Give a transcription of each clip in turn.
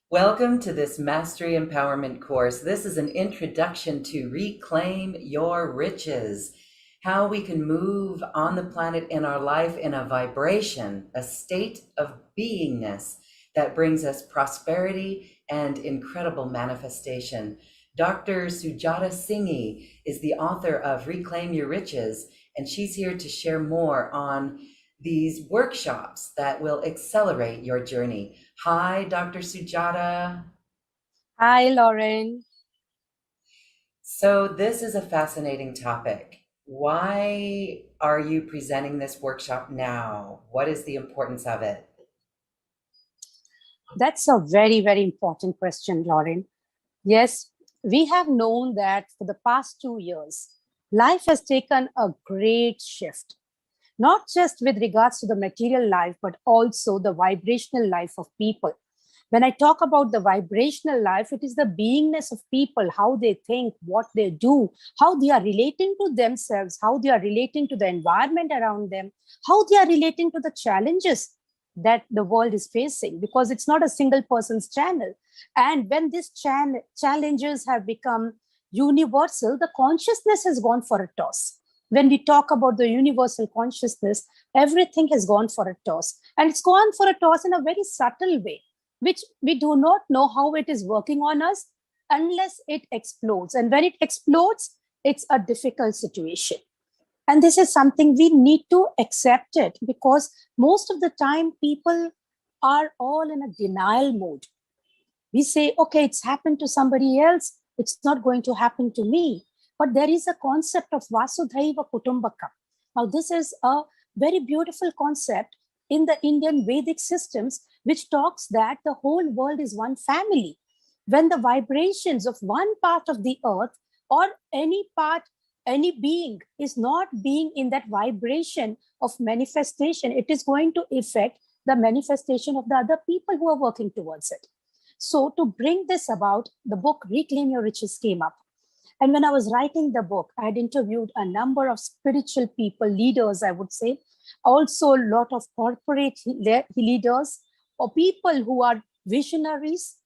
Welcome to this Mastery Empowerment course. This is an introduction to Reclaim Your Riches, how we can move on the planet in our life in a vibration, a state of beingness that brings us prosperity and incredible manifestation. Dr. Sujata Singhi is the author of Reclaim Your Riches, and she's here to share more on these workshops that will accelerate your journey. Hi, Dr. Sujata. Hi, Lauren. So, this is a fascinating topic. Why are you presenting this workshop now? What is the importance of it? That's a very, very important question, Lauren. Yes, we have known that for the past 2 years, life has taken a great shift, not just with regards to the material life, but also the vibrational life of people. When I talk about the vibrational life, it is the beingness of people, how they think, what they do, how they are relating to themselves, how they are relating to the environment around them, how they are relating to the challenges that the world is facing, because it's not a single person's channel. And when these challenges have become universal, the consciousness has gone for a toss. When we talk about the universal consciousness, everything has gone for a toss. And it's gone for a toss in a very subtle way, which we do not know how it is working on us unless it explodes. And when it explodes, it's a difficult situation. And this is something we need to accept it, because most of the time people are all in a denial mode. We say, okay, it's happened to somebody else, it's not going to happen to me. But there is a concept of Vasudhaiva Kutumbakam. Now, this is a very beautiful concept in the Indian Vedic systems, which talks that the whole world is one family. When the vibrations of one part of the earth or any part, any being is not being in that vibration of manifestation, it is going to affect the manifestation of the other people who are working towards it. So, to bring this about, the book Reclaim Your Riches came up. And when I was writing the book, I had interviewed a number of spiritual people, leaders, I would say, also a lot of corporate leaders or people who are visionaries.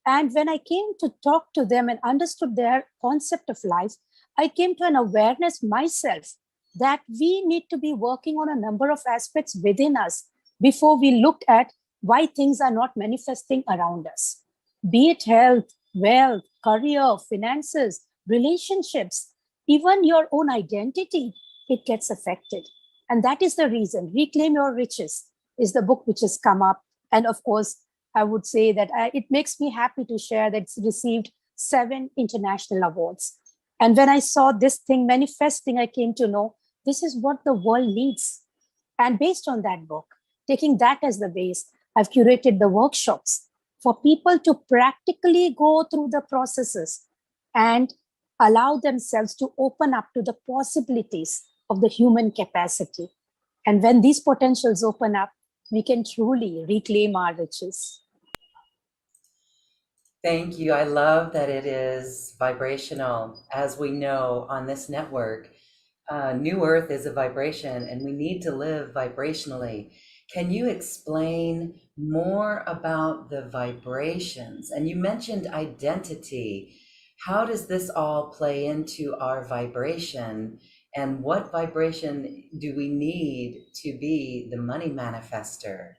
And when I came to talk to them and understood their concept of life, I came to an awareness myself that we need to be working on a number of aspects within us before we look at why things are not manifesting around us. Be it health, wealth, career, finances, relationships, even your own identity, it gets affected. And that is the reason Reclaim Your Riches is the book which has come up. And of course, I would say that it makes me happy to share that it's received 7 international awards. And when I saw this thing manifesting, I came to know this is what the world needs. And based on that book, taking that as the base, I've curated the workshops for people to practically go through the processes and allow themselves to open up to the possibilities of the human capacity. And when these potentials open up, we can truly reclaim our riches. Thank you. I love that it is vibrational. As we know on this network, New Earth is a vibration and we need to live vibrationally. Can you explain more about the vibrations? And you mentioned identity. How does this all play into our vibration? And what vibration do we need to be the money manifester?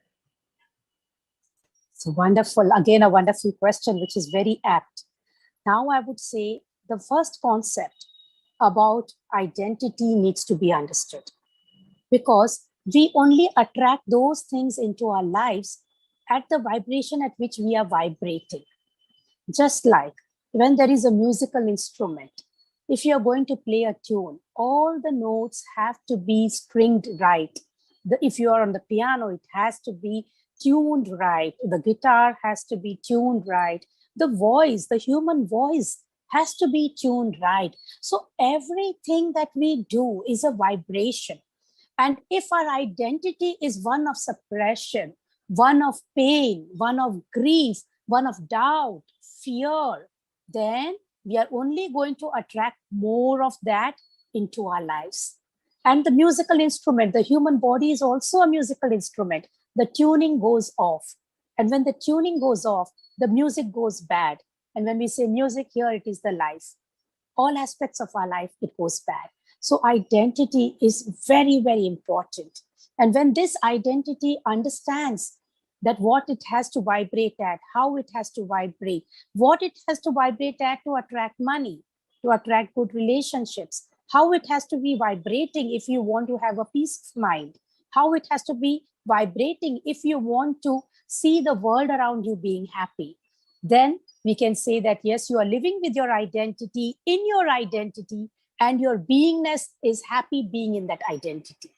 So wonderful. Again, a wonderful question, which is very apt. Now, I would say the first concept about identity needs to be understood, because we only attract those things into our lives at the vibration at which we are vibrating. Just like when there is a musical instrument, if you're going to play a tune, all the notes have to be stringed right. If you are on the piano, it has to be tuned right. The guitar has to be tuned right. The voice, the human voice, has to be tuned right. So everything that we do is a vibration. And if our identity is one of suppression, one of pain, one of grief, one of doubt, fear, then we are only going to attract more of that into our lives. And the musical instrument, the human body is also a musical instrument. The tuning goes off. And when the tuning goes off, the music goes bad. And when we say music, here it is the life. All aspects of our life, it goes bad. So identity is very, very important. And when this identity understands that what it has to vibrate at, how it has to vibrate, what it has to vibrate at to attract money, to attract good relationships, how it has to be vibrating if you want to have a peace of mind, how it has to be vibrating if you want to see the world around you being happy, then we can say that, yes, you are living with your identity in your identity, and your beingness is happy being in that identity.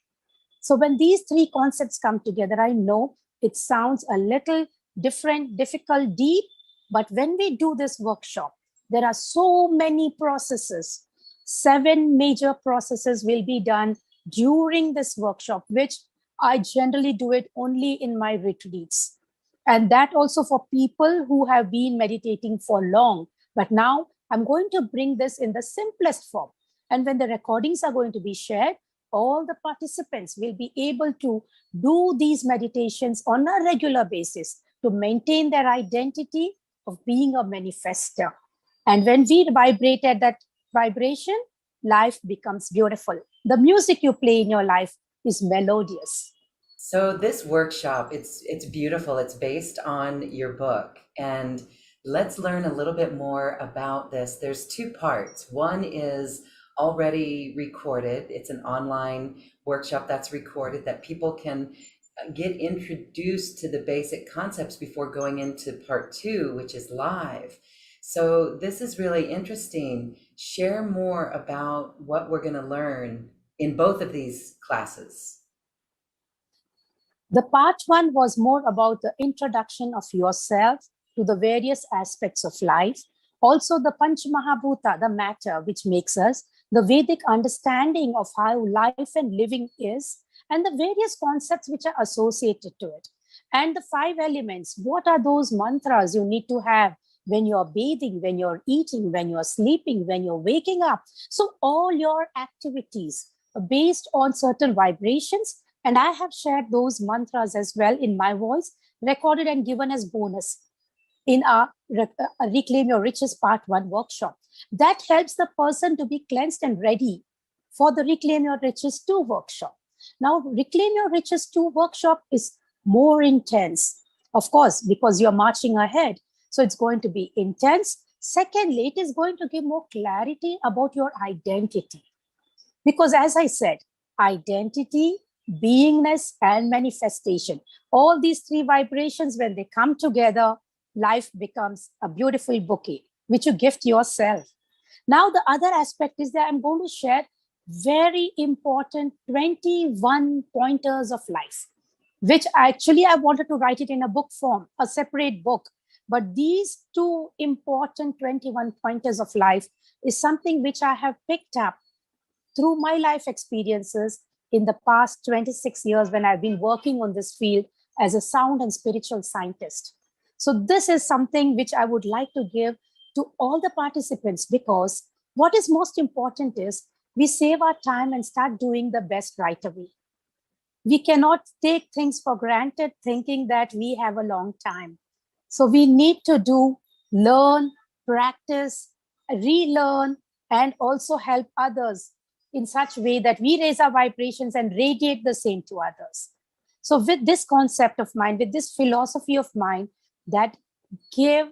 So when these three concepts come together, I know it sounds a little different, difficult, deep, but when we do this workshop, there are so many processes. 7 major processes will be done during this workshop, which I generally do it only in my retreats. And that also for people who have been meditating for long. But now I'm going to bring this in the simplest form. And when the recordings are going to be shared, all the participants will be able to do these meditations on a regular basis to maintain their identity of being a manifester. And when we vibrate at that vibration, life becomes beautiful. The music you play in your life is melodious. So this workshop, it's beautiful. It's based on your book, and let's learn a little bit more about this. There's 2 parts. One is already recorded. It's an online workshop that's recorded that people can get introduced to the basic concepts before going into part 2, which is live. So this is really interesting. Share more about what we're going to learn in both of these classes. The part 1 was more about the introduction of yourself to the various aspects of life. Also, the Panch Mahabhuta, the matter which makes us, the Vedic understanding of how life and living is, and the various concepts which are associated to it. And the 5 elements, what are those mantras you need to have when you're bathing, when you're eating, when you're sleeping, when you're waking up. So all your activities are based on certain vibrations. And I have shared those mantras as well in my voice, recorded and given as bonus in our Reclaim Your Riches Part 1 workshop. That helps the person to be cleansed and ready for the Reclaim Your Riches 2 workshop. Now, Reclaim Your Riches 2 workshop is more intense, of course, because you're marching ahead. So it's going to be intense. Secondly, it is going to give more clarity about your identity. Because as I said, identity, beingness, and manifestation, all these 3 vibrations, when they come together, life becomes a beautiful bouquet, which you gift yourself. Now, the other aspect is that I'm going to share very important 21 pointers of life, which actually I wanted to write it in a book form, a separate book. But these 2 important 21 pointers of life is something which I have picked up through my life experiences in the past 26 years when I've been working on this field as a sound and spiritual scientist. So this is something which I would like to give to all the participants, because what is most important is we save our time and start doing the best right away. We cannot take things for granted thinking that we have a long time. So we need to learn, practice, relearn, and also help others in such a way that we raise our vibrations and radiate the same to others. So with this concept of mind, with this philosophy of mind that give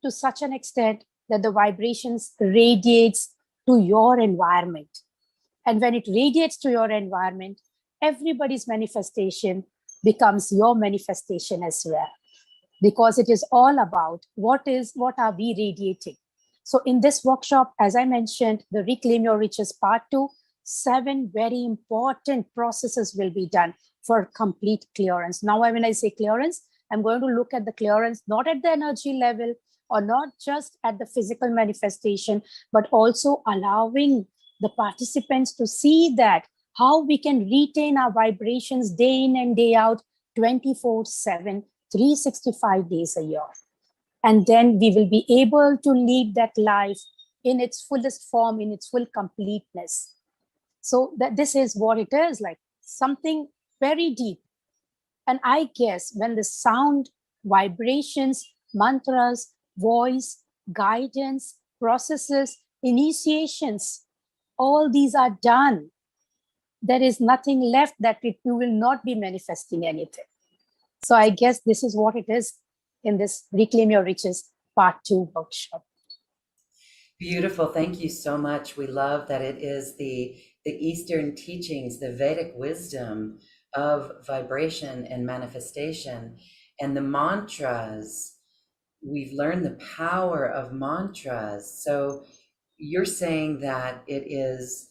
to such an extent that the vibrations radiates to your environment. And when it radiates to your environment, everybody's manifestation becomes your manifestation as well. Because it is all about what are we radiating. So in this workshop, as I mentioned, the Reclaim Your Riches Part 2, 7 very important processes will be done for complete clearance. Now, when I say clearance, I'm going to look at the clearance, not at the energy level or not just at the physical manifestation, but also allowing the participants to see that how we can retain our vibrations day in and day out, 24/7, 365 days a year. And then we will be able to lead that life in its fullest form, in its full completeness. So that this is what it is, like something very deep. And I guess when the sound vibrations, mantras, voice, guidance, processes, initiations. All these are done. There is nothing left that you will not be manifesting anything. So I guess this is what it is in this Reclaim Your Riches Part 2 workshop. Beautiful. Thank you so much. We love that it is the Eastern teachings, the Vedic wisdom of vibration and manifestation, and the mantras. We've learned the power of mantras. So you're saying that it is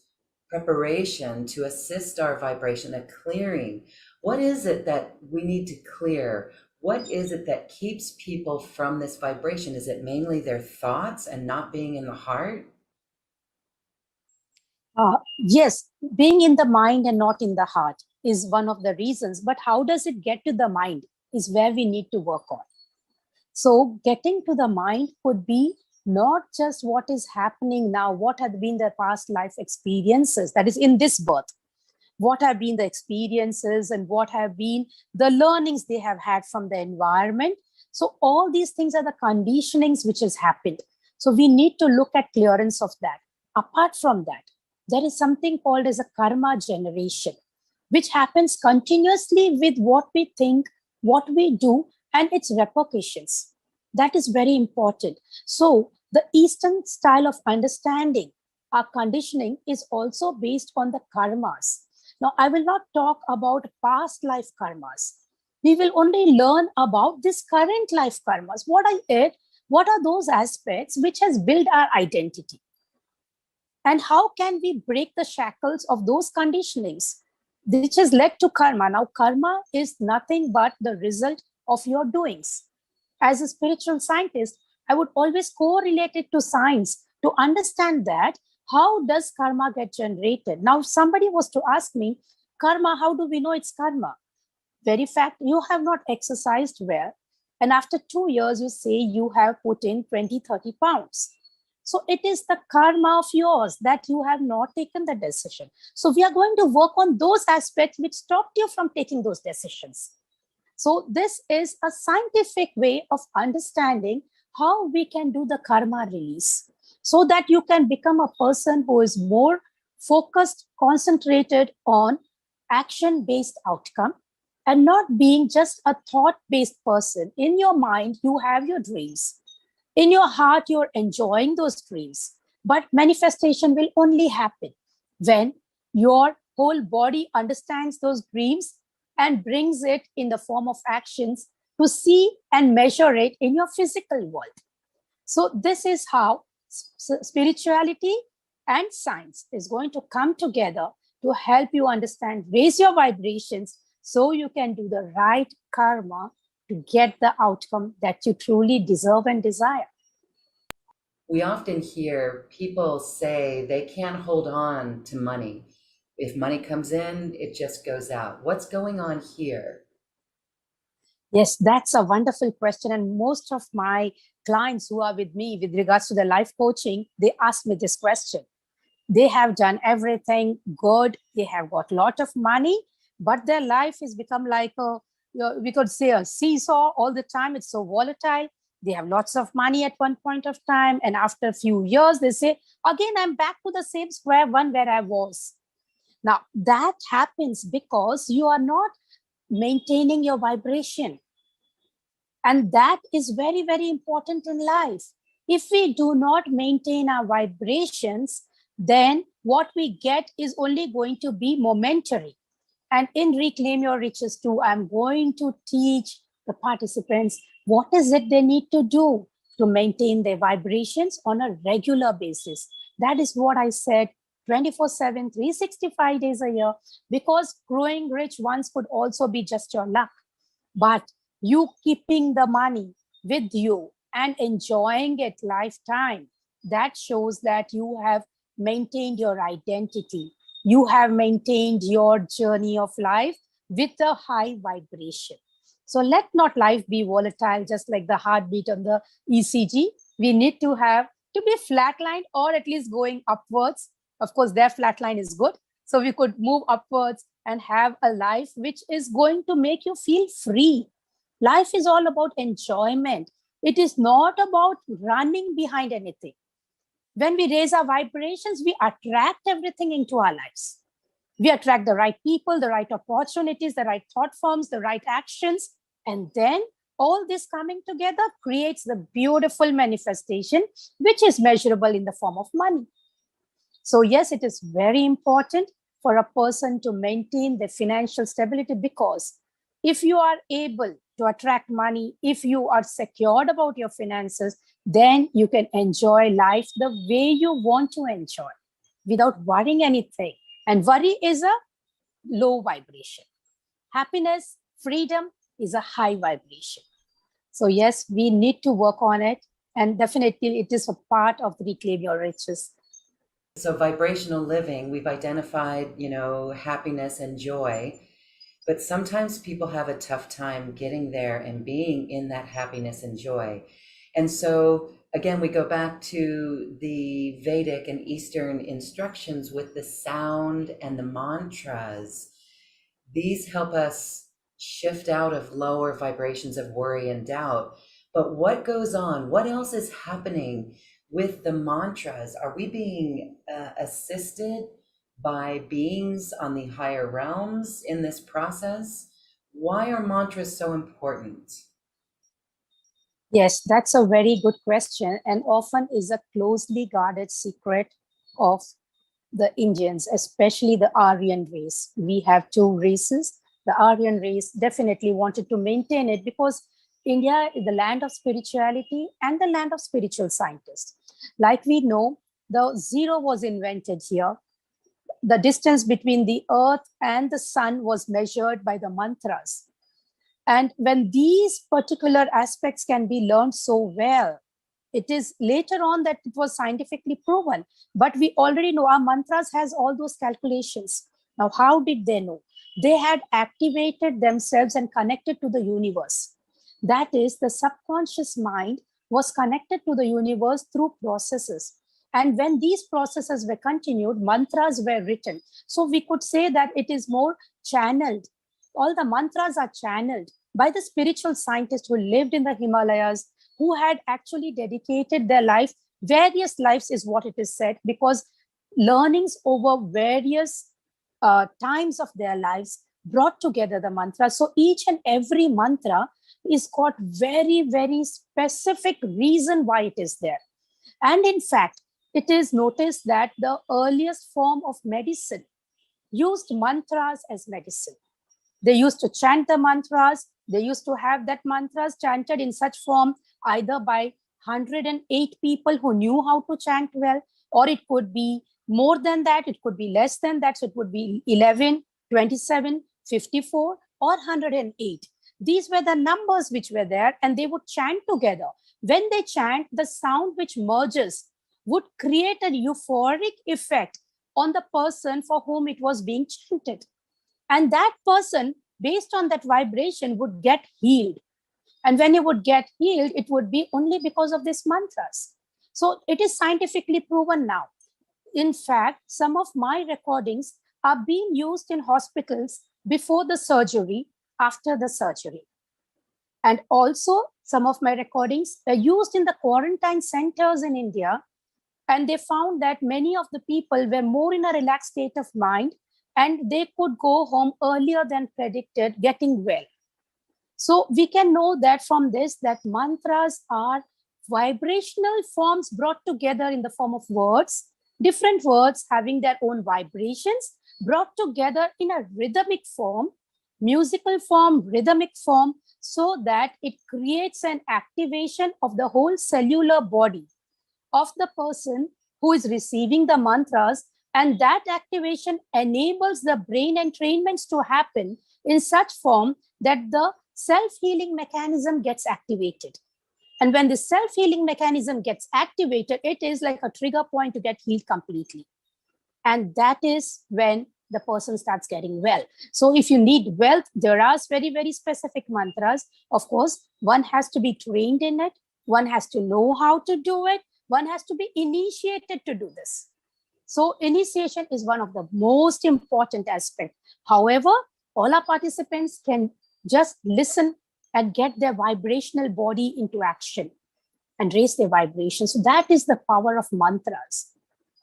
preparation to assist our vibration, a clearing. What is it that we need to clear? What is it that keeps people from this vibration? Is it mainly their thoughts and not being in the heart? Yes, being in the mind and not in the heart is one of the reasons. But how does it get to the mind is where we need to work on. So getting to the mind could be not just what is happening now, what have been their past life experiences, that is in this birth, what have been the experiences and what have been the learnings they have had from the environment. So all these things are the conditionings which has happened. So we need to look at clearance of that. Apart from that, there is something called as a karma generation, which happens continuously with what we think, what we do, and its repercussions. That is very important. So the Eastern style of understanding our conditioning is also based on the karmas. Now, I will not talk about past life karmas. We will only learn about this current life karmas. What are it? What are those aspects which has built our identity? And how can we break the shackles of those conditionings, which has led to karma? Now, karma is nothing but the result of your doings. As a spiritual scientist, I would always correlate it to science to understand that how does karma get generated? Now, if somebody was to ask me, karma, how do we know it's karma? Very fact, you have not exercised well. And after 2 years, you say you have put in 20, 30 pounds. So it is the karma of yours that you have not taken the decision. So we are going to work on those aspects which stopped you from taking those decisions. So this is a scientific way of understanding how we can do the karma release so that you can become a person who is more focused, concentrated on action-based outcome and not being just a thought-based person. In your mind, you have your dreams. In your heart, you're enjoying those dreams. But manifestation will only happen when your whole body understands those dreams and brings it in the form of actions to see and measure it in your physical world. So this is how spirituality and science is going to come together to help you understand, raise your vibrations so you can do the right karma to get the outcome that you truly deserve and desire. We often hear people say they can't hold on to money. If money comes in, it just goes out. What's going on here? Yes, that's a wonderful question. And most of my clients who are with me with regards to the life coaching, they ask me this question. They have done everything good. They have got a lot of money, but their life has become like we could say a seesaw all the time. It's so volatile. They have lots of money at one point of time. And after a few years, they say, again, I'm back to the same square one where I was. Now, that happens because you are not maintaining your vibration. And that is very, very important in life. If we do not maintain our vibrations, then what we get is only going to be momentary. And in Reclaim Your Riches 2, I'm going to teach the participants what is it they need to do to maintain their vibrations on a regular basis. That is what I said, 24/7, 365 days a year, because growing rich once could also be just your luck. But you keeping the money with you and enjoying it lifetime, that shows that you have maintained your identity. You have maintained your journey of life with a high vibration. So let not life be volatile, just like the heartbeat on the ECG. We need to have to be flatlined or at least going upwards. Of course, their flatline is good. So we could move upwards and have a life which is going to make you feel free. Life is all about enjoyment. It is not about running behind anything. When we raise our vibrations, we attract everything into our lives. We attract the right people, the right opportunities, the right thought forms, the right actions. And then all this coming together creates the beautiful manifestation, which is measurable in the form of money. So yes, it is very important for a person to maintain their financial stability, because if you are able to attract money, if you are secured about your finances, then you can enjoy life the way you want to enjoy without worrying anything. And worry is a low vibration. Happiness, freedom is a high vibration. So yes, we need to work on it. And definitely it is a part of the Reclaim Your Riches. So vibrational living, we've identified, happiness and joy, but sometimes people have a tough time getting there and being in that happiness and joy. And so again, we go back to the Vedic and Eastern instructions with the sound and the mantras. These help us shift out of lower vibrations of worry and doubt. But what goes on? What else is happening with the mantras? Are we being assisted by beings on the higher realms in this process? Why are mantras so important? Yes, that's a very good question, and often is a closely guarded secret of the Indians, especially the Aryan race. We have two races. The Aryan race definitely wanted to maintain it because India is the land of spirituality and the land of spiritual scientists. Like we know, the zero was invented here. The distance between the earth and the sun was measured by the mantras. And when these particular aspects can be learned so well, it is later on that it was scientifically proven. But we already know our mantras has all those calculations. Now, how did they know? They had activated themselves and connected to the universe. That is, the subconscious mind was connected to the universe through processes. And when these processes were continued, mantras were written. So we could say that it is more channeled. All the mantras are channeled by the spiritual scientists who lived in the Himalayas, who had actually dedicated their life, various lives is what it is said, because learnings over various times of their lives brought together the mantra. So each and every mantra is got very, very specific reason why it is there. And in fact, it is noticed that the earliest form of medicine used mantras as medicine. They used to chant the mantras. They used to have that mantras chanted in such form, either by 108 people who knew how to chant well, or it could be more than that, it could be less than that. So it would be 11, 27, 54, or 108. These were the numbers which were there, and they would chant together. When they chant, the sound which merges would create a euphoric effect on the person for whom it was being chanted. And that person, based on that vibration, would get healed. And when he would get healed, it would be only because of these mantras. So it is scientifically proven now. In fact, some of my recordings are being used in hospitals before the surgery, after the surgery. And also, some of my recordings are used in the quarantine centers in India. And they found that many of the people were more in a relaxed state of mind, and they could go home earlier than predicted, getting well. So we can know that from this, that mantras are vibrational forms brought together in the form of words, different words having their own vibrations, brought together in a rhythmic form, musical form, rhythmic form, so that it creates an activation of the whole cellular body of the person who is receiving the mantras, and that activation enables the brain entrainments to happen in such form that the self-healing mechanism gets activated. And when the self-healing mechanism gets activated, it is like a trigger point to get healed completely. And that is when the person starts getting well. So if you need wealth, there are very, very specific mantras. Of course, one has to be trained in it. One has to know how to do it. One has to be initiated to do this. So initiation is one of the most important aspects. However, all our participants can just listen and get their vibrational body into action and raise their vibration. So that is the power of mantras.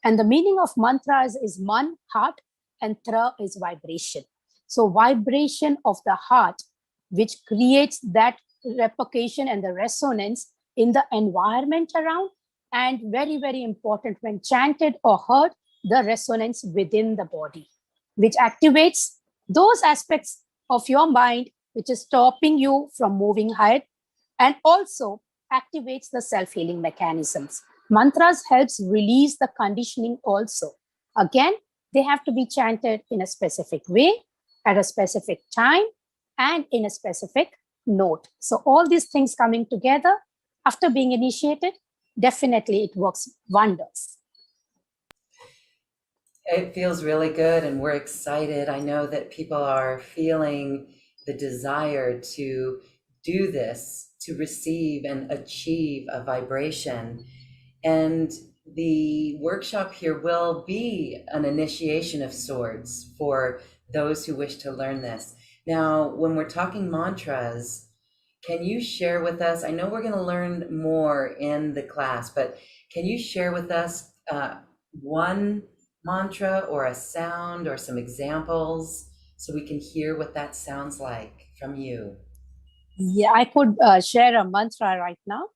And the meaning of mantras is man, heart, and tra is vibration. So vibration of the heart, which creates that replication and the resonance in the environment around, and very, very important when chanted or heard, the resonance within the body, which activates those aspects of your mind which is stopping you from moving ahead, and also activates the self-healing mechanisms. Mantras helps release the conditioning also. Again, they have to be chanted in a specific way, at a specific time, and in a specific note. So all these things coming together after being initiated, definitely it works wonders. It feels really good, and we're excited. I know that people are feeling the desire to do this, to receive and achieve a vibration. And the workshop here will be an initiation of sorts for those who wish to learn this. Now, when we're talking mantras, can you share with us? I know we're going to learn more in the class, but can you share with us one mantra or a sound or some examples so we can hear what that sounds like from you? Yeah, I could share a mantra right now.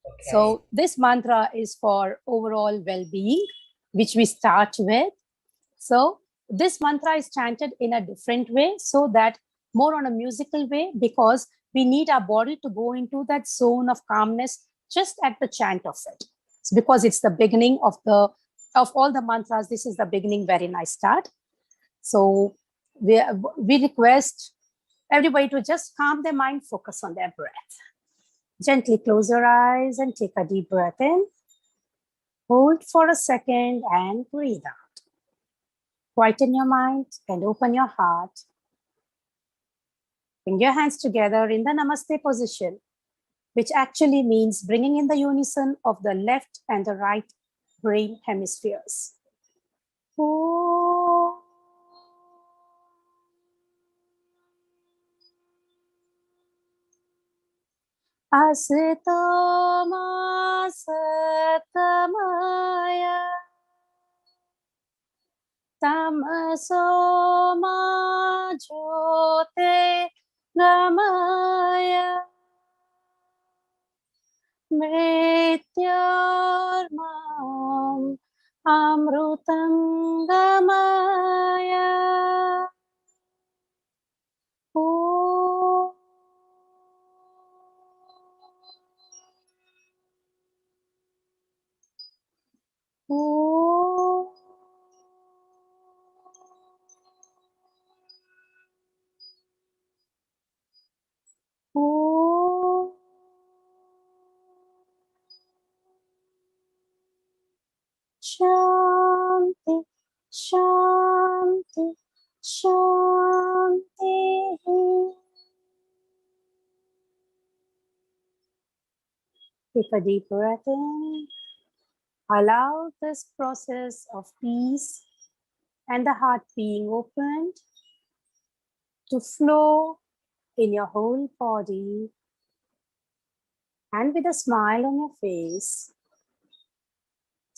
Okay. So this mantra is for overall well-being, which we start with. So this mantra is chanted in a different way, so that more on a musical way, because we need our body to go into that zone of calmness just at the chant of it. It's because it's the beginning of all the mantras. This is the beginning wherein I start. So we request everybody to just calm their mind, focus on their breath. Gently close your eyes and take a deep breath in. Hold for a second and breathe out. Quieten your mind and open your heart. Bring your hands together in the Namaste position, which actually means bringing in the unison of the left and the right brain hemispheres. Asito ma satamaya tamaso ma jyote gamaya mrityormam amrutam gamaya. Shanti, Shanti, Shanti. Take a deep breath in. Allow this process of peace and the heart being opened to flow in your whole body, and with a smile on your face,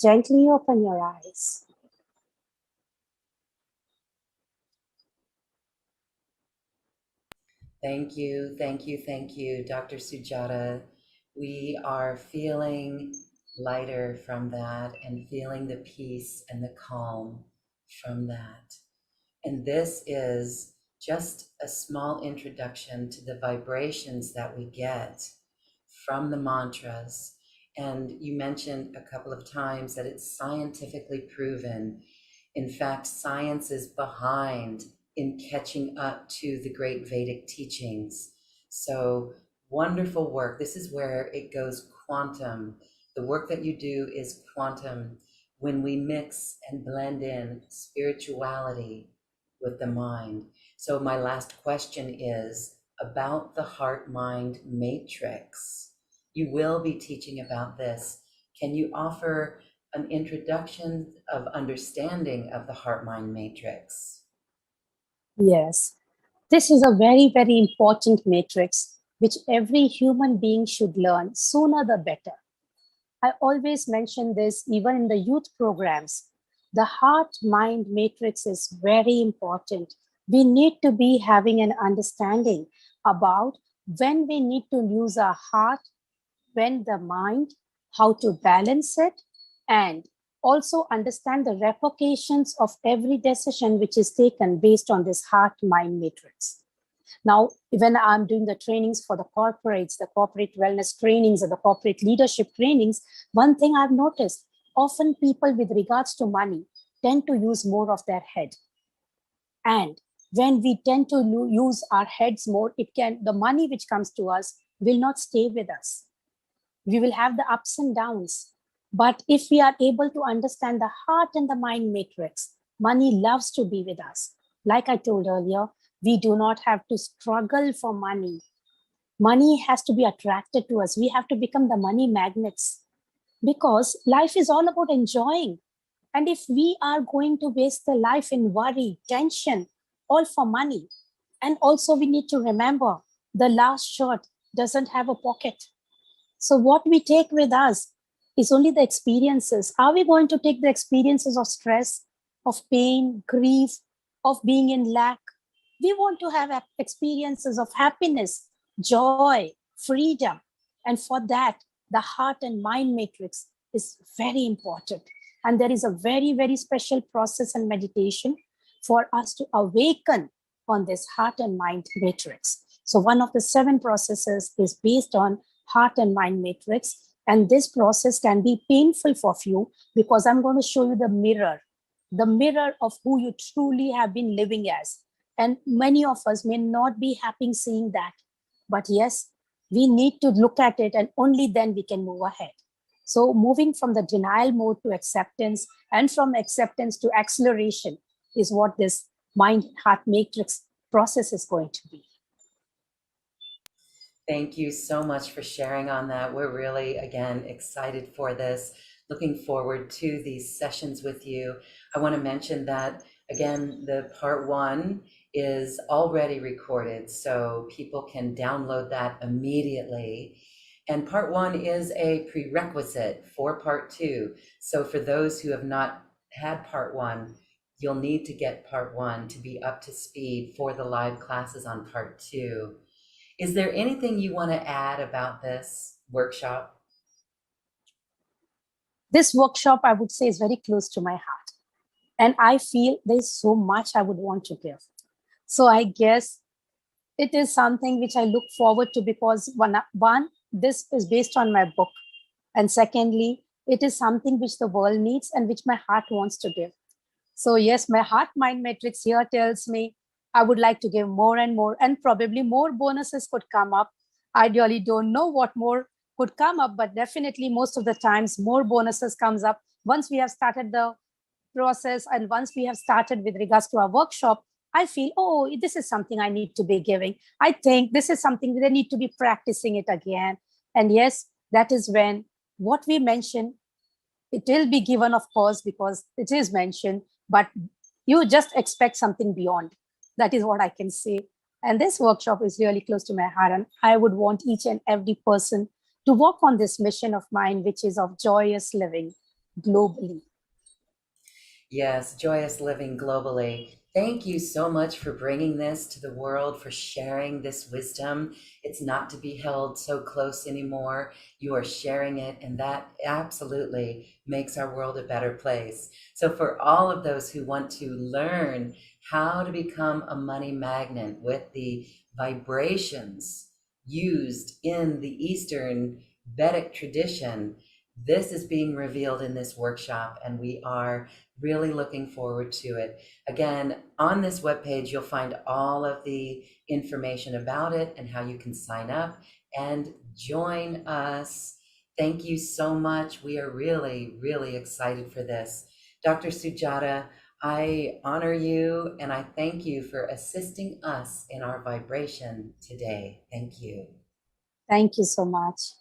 gently open your eyes. Thank you, thank you, thank you, Dr. Sujata. We are feeling lighter from that and feeling the peace and the calm from that. And this is just a small introduction to the vibrations that we get from the mantras. And you mentioned a couple of times that it's scientifically proven. In fact, science is behind in catching up to the great Vedic teachings. So wonderful work. This is where it goes quantum. The work that you do is quantum when we mix and blend in spirituality with the mind. So my last question is about the heart-mind matrix. You will be teaching about this. Can you offer an introduction of understanding of the heart-mind matrix? Yes, this is a very, very important matrix which every human being should learn sooner the better. I always mention this even in the youth programs. The heart mind matrix is very important. We need to be having an understanding about when we need to use our heart, when the mind, how to balance it, and also understand the repercussions of every decision which is taken based on this heart mind matrix. Now, when I'm doing the trainings for the corporates, the corporate wellness trainings, or the corporate leadership trainings, one thing I've noticed, often people with regards to money tend to use more of their head. And when we tend to use our heads more, the money which comes to us will not stay with us. We will have the ups and downs. But if we are able to understand the heart and the mind matrix, money loves to be with us. Like I told earlier, we do not have to struggle for money. Money has to be attracted to us. We have to become the money magnets because life is all about enjoying. And if we are going to waste the life in worry, tension, all for money, and also we need to remember the last shirt doesn't have a pocket. So what we take with us is only the experiences. Are we going to take the experiences of stress, of pain, grief, of being in lack? We want to have experiences of happiness, joy, freedom. And for that, the heart and mind matrix is very important. And there is a very, very special process and meditation for us to awaken on this heart and mind matrix. So one of the 7 processes is based on heart and mind matrix. And this process can be painful for you because I'm going to show you the mirror of who you truly have been living as. And many of us may not be happy seeing that. But yes, we need to look at it and only then we can move ahead. So moving from the denial mode to acceptance and from acceptance to acceleration is what this mind heart matrix process is going to be. Thank you so much for sharing on that. We're really, again, excited for this. Looking forward to these sessions with you. I want to mention that, again, the part 1 is already recorded, so people can download that immediately. And part 1 is a prerequisite for part 2. So for those who have not had part 1, you'll need to get part 1 to be up to speed for the live classes on part 2. Is there anything you want to add about this workshop? This workshop, I would say, is very close to my heart. And I feel there's so much I would want to give. So I guess it is something which I look forward to because one, this is based on my book. And secondly, it is something which the world needs and which my heart wants to give. So yes, my heart mind matrix here tells me I would like to give more and more, and probably more bonuses could come up. I really don't know what more could come up, but definitely most of the times more bonuses comes up once we have started the process and once we have started with regards to our workshop. I feel, oh, this is something I need to be giving. I think this is something that I need to be practicing it again. And yes, that is when what we mention, it will be given, of course, because it is mentioned, but you just expect something beyond. That is what I can say. And this workshop is really close to my heart. And I would want each and every person to work on this mission of mine, which is of joyous living globally. Yes, joyous living globally. Thank you so much for bringing this to the world, for sharing this wisdom. It's not to be held so close anymore. You are sharing it, and that absolutely makes our world a better place. So for all of those who want to learn how to become a money magnet with the vibrations used in the Eastern Vedic tradition, this is being revealed in this workshop, and we are really looking forward to it. Again, on this webpage, you'll find all of the information about it and how you can sign up and join us. Thank you so much. We are really, really excited for this. Dr. Sujata, I honor you and I thank you for assisting us in our vibration today. Thank you. Thank you so much.